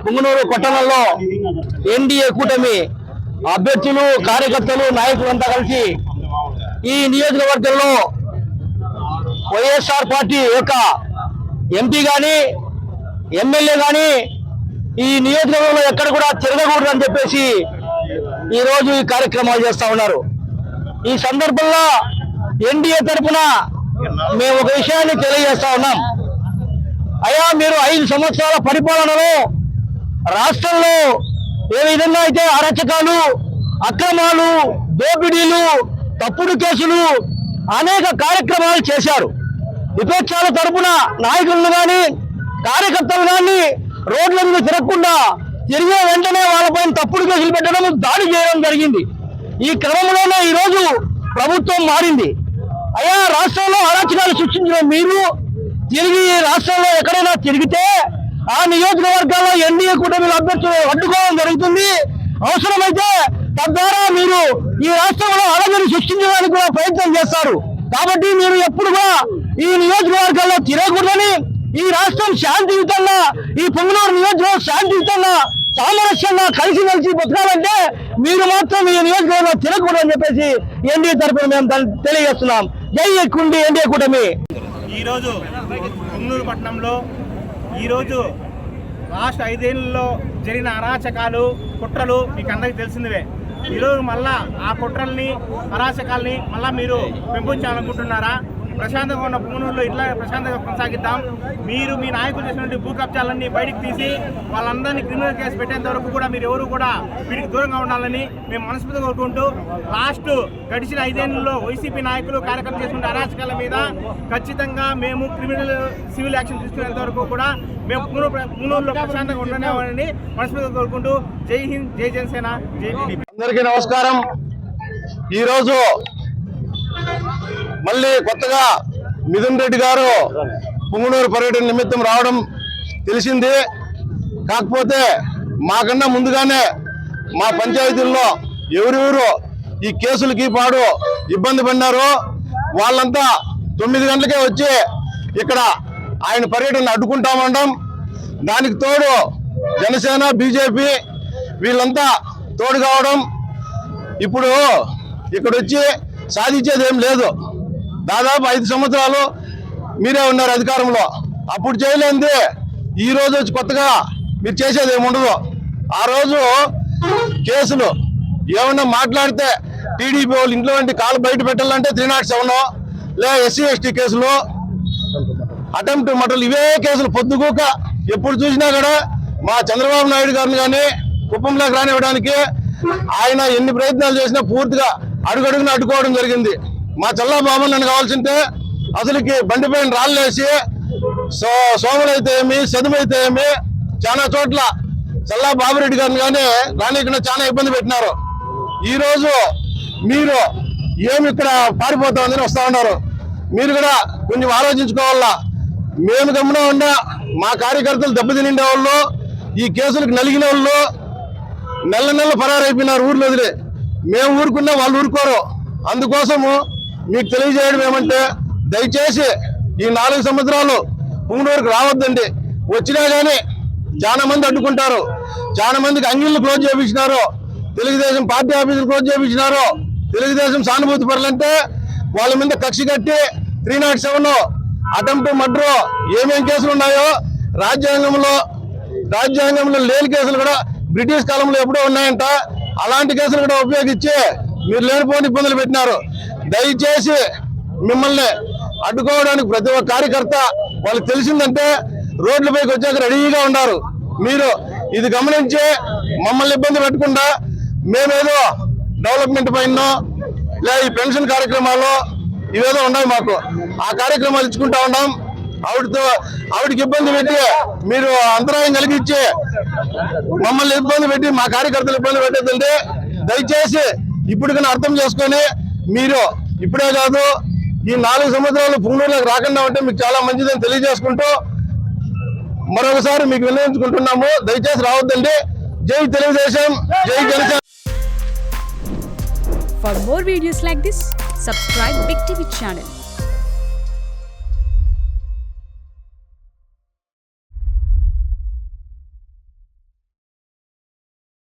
పుంగనూరు పట్టణంలో ఎన్డీఏ కూటమి అభ్యర్థులు కార్యకర్తలు నాయకులంతా కలిసి ఈ నియోజకవర్గంలో వైఎస్ఆర్ పార్టీ యొక్క ఎంపీ గాని ఎమ్మెల్యే గాని ఈ నియోజకవర్గంలో ఎక్కడ కూడా తిరగకూడదు అని చెప్పేసి ఈ రోజు ఈ కార్యక్రమాలు చేస్తా ఉన్నారు। ఈ సందర్భంలో ఎన్డీఏ తరఫున మేము ఒక విషయాన్ని తెలియజేస్తా ఉన్నాం। అయ్యా, మీరు 5 సంవత్సరాల పరిపాలనలో రాష్ట్రంలో ఏ విధంగా అయితే అరాచకాలు, అక్రమాలు, దోపిడీలు, తప్పుడు కేసులు అనేక కార్యక్రమాలు చేశారు। విపక్షాల తరపున నాయకులను కానీ కార్యకర్తలు కానీ రోడ్ల మీద తిరగకుండా తిరిగే వెంటనే వాళ్ళపైన తప్పుడు కేసులు పెట్టడం, దాడి చేయడం జరిగింది। ఈ క్రమంలోనే ఈరోజు ప్రభుత్వం మారింది। అయ్యా, రాష్ట్రంలో అరాచకాలు సృష్టించిన మీరు తిరిగి రాష్ట్రంలో ఎక్కడైనా తిరిగితే ఆ నియోజకవర్గాల్లో ఎన్డీఏ కూటమిల అభ్యర్థులు అడ్డుకోవడం జరుగుతుంది। అవసరమైతే తద్వారా మీరు ఈ రాష్ట్రంలో అలజడి సృష్టించడానికి కూడా ప్రయత్నం చేస్తారు। కాబట్టి మీరు ఎప్పుడు కూడా ఈ నియోజకవర్గాల్లో తిరగకూడదని, ఈ రాష్ట్రం శాంతియుతంగా, ఈ పుంగనూరు నియోజకవర్గం శాంతియుతంగా సామరస్యంగా కలిసిమెలిసి బతకాలంటే మీరు మాత్రం ఈ నియోజకవర్గంలో తిరగకూడదని చెప్పేసి ఎన్డీఏ తరఫున మేము తెలియజేస్తున్నాం। జై ఎన్డీఏ కూటమి। ఈరోజు పుంగనూరు పట్టణంలో ఈరోజు లాస్ట్ 5 ఏళ్లలో జరిగిన అరాచకాలు, కుట్రలు మీకు అందరికీ తెలిసినవే। ఈరోజు మళ్ళా ఆ కుట్రల్ని, అరాచకాలని మళ్ళా మీరు పెంపొంచాలనుకుంటున్నారా? ప్రశాంతంగా ఉన్న పుంగనూరులో ఇట్లా ప్రశాంతంగా కొనసాగిద్దాం। మీరు మీ నాయకులు చేసినటువంటి భూ కబ్జాలన్నీ బయటికి తీసి వాళ్ళందరినీ క్రిమినల్ కేసు పెట్టేంత వరకు కూడా మీరు ఎవరు కూడా వీటికి దూరంగా ఉండాలని మేము మనస్ఫూర్తిగా కోరుకుంటూ, లాస్ట్ గడిచిన 5 ఏళ్లలో వైసీపీ నాయకులు కార్యకర్తలు చేసిన అరాచకాల మీద ఖచ్చితంగా మేము క్రిమినల్ సివిల్ యాక్షన్ తీసుకునేంత వరకు కూడా మేము పుంగనూరులో ప్రశాంతంగా ఉండనేవాళ్ళని మనస్ఫూర్తిగా కోరుకుంటూ జై హింద్, జై జనసేన, జై టీడీపీ। అందరికీ నమస్కారం। ఈరోజు మళ్ళీ కొత్తగా మిథున్ రెడ్డి గారు పుంగనూరు పర్యటన నిమిత్తం రావడం తెలిసింది। కాకపోతే మాకన్నా ముందుగానే మా పంచాయతీల్లో ఎవరెవరు ఈ కేసులకి పాడు ఇబ్బంది పడినారో వాళ్ళంతా 9 గంటలకే వచ్చి ఇక్కడ ఆయన పర్యటన అడ్డుకుంటామంటాం। దానికి తోడు జనసేన, బీజేపీ వీళ్ళంతా తోడు కావడం, ఇప్పుడు ఇక్కడ వచ్చి సాధించేది ఏం లేదు। దాదాపు 5 సంవత్సరాలు మీరే ఉన్నారు అధికారంలో, అప్పుడు చేయలేంది ఈ రోజు వచ్చి కొత్తగా మీరు చేసేది ఏముండదు। ఆ రోజు కేసులు ఏమన్నా మాట్లాడితే టీడీపీ వాళ్ళు ఇంట్లో వంటి కాలు బయట పెట్టాలంటే 307 లేదా ఎస్సీ ఎస్టీ కేసులు, అటెంప్ట్ మర్డర్లు, ఇవే కేసులు పొద్దుగూక ఎప్పుడు చూసినా కూడా మా చంద్రబాబు నాయుడు గారిని కానీ కుప్పంలోకి రానివ్వడానికి ఆయన ఎన్ని ప్రయత్నాలు చేసినా పూర్తిగా అడుగడుగున అడ్డుకోవడం జరిగింది। మా చల్లాబాబు నన్ను కావాల్సింటే అసలుకి బండిపైన రాళ్ళేసి సోములైతే ఏమి, చదువుైతే ఏమి చాలా చోట్ల చల్లా బాబురెడ్డి గారిని కానీ రానికుండా చాలా ఇబ్బంది పెట్టినారు। ఈ రోజు మీరు ఏమి ఇక్కడ పారిపోతామని వస్తా ఉన్నారు। మీరు కూడా కొంచెం ఆలోచించుకోవాలా। మేము గమనం ఉన్నా మా కార్యకర్తలు దెబ్బతినిండే వాళ్ళు, ఈ కేసులకు నలిగిన వాళ్ళు నెల పరారైపోయినారు ఊర్లో వదిలే। మేము ఊరుకున్నా వాళ్ళు ఊరుకోరు। అందుకోసము మీకు తెలియజేయడం ఏమంటే, దయచేసి ఈ 4 సంవత్సరాలు పుంగనూరుకు రావద్దండి। వచ్చినా కానీ చాలా మంది అడ్డుకుంటారు, చాలా మందికి అంగిళ్ళు క్లోజ్ చేయించినారు, తెలుగుదేశం పార్టీ ఆఫీసులు క్లోజ్ చేయించినారు। తెలుగుదేశం సానుభూతి పరులంటే వాళ్ళ మీద కక్ష కట్టి 307 అటెంప్ట్ మర్డర్ ఏమేం కేసులు ఉన్నాయో రాజ్యాంగంలో లేని కేసులు కూడా బ్రిటిష్ కాలంలో ఎప్పుడో ఉన్నాయంట, అలాంటి కేసులు కూడా ఉపయోగించి మీరు లేనిపోని ఇబ్బందులు పెట్టినారు। దయచేసి మిమ్మల్ని అడ్డుకోవడానికి ప్రతి ఒక్క కార్యకర్త వాళ్ళకి తెలిసిందంటే రోడ్లపైకి వచ్చాక రెడీగా ఉన్నారు। మీరు ఇది గమనించి మమ్మల్ని ఇబ్బంది పెట్టకుండా మేమేదో డెవలప్మెంట్ పైన లేదా ఈ పెన్షన్ కార్యక్రమాలు ఇవేదో ఉన్నాయి మాకు, ఆ కార్యక్రమాలు ఇచ్చుకుంటా ఉన్నాం। ఆవిడకి ఇబ్బంది పెట్టి మీరు అంతరాయం కలిగించి మమ్మల్ని ఇబ్బంది పెట్టి మా కార్యకర్తలు ఇబ్బంది పెట్టేదంటే దయచేసి ఇప్పటికైనా అర్థం చేసుకొని మీరు ఇప్పుడే కాదు ఈ 4 సంవత్సరాలు పుంగనూరులోకి రాకుండా ఉంటే మీకు చాలా మంచిదని తెలియజేసుకుంటూ మరొకసారి మీకు విన్నవించుకుంటున్నాము, దయచేసి రావద్దండి। జై తెలుగుదేశం, జై Janasena. For more videos like this, subscribe Big TV channel.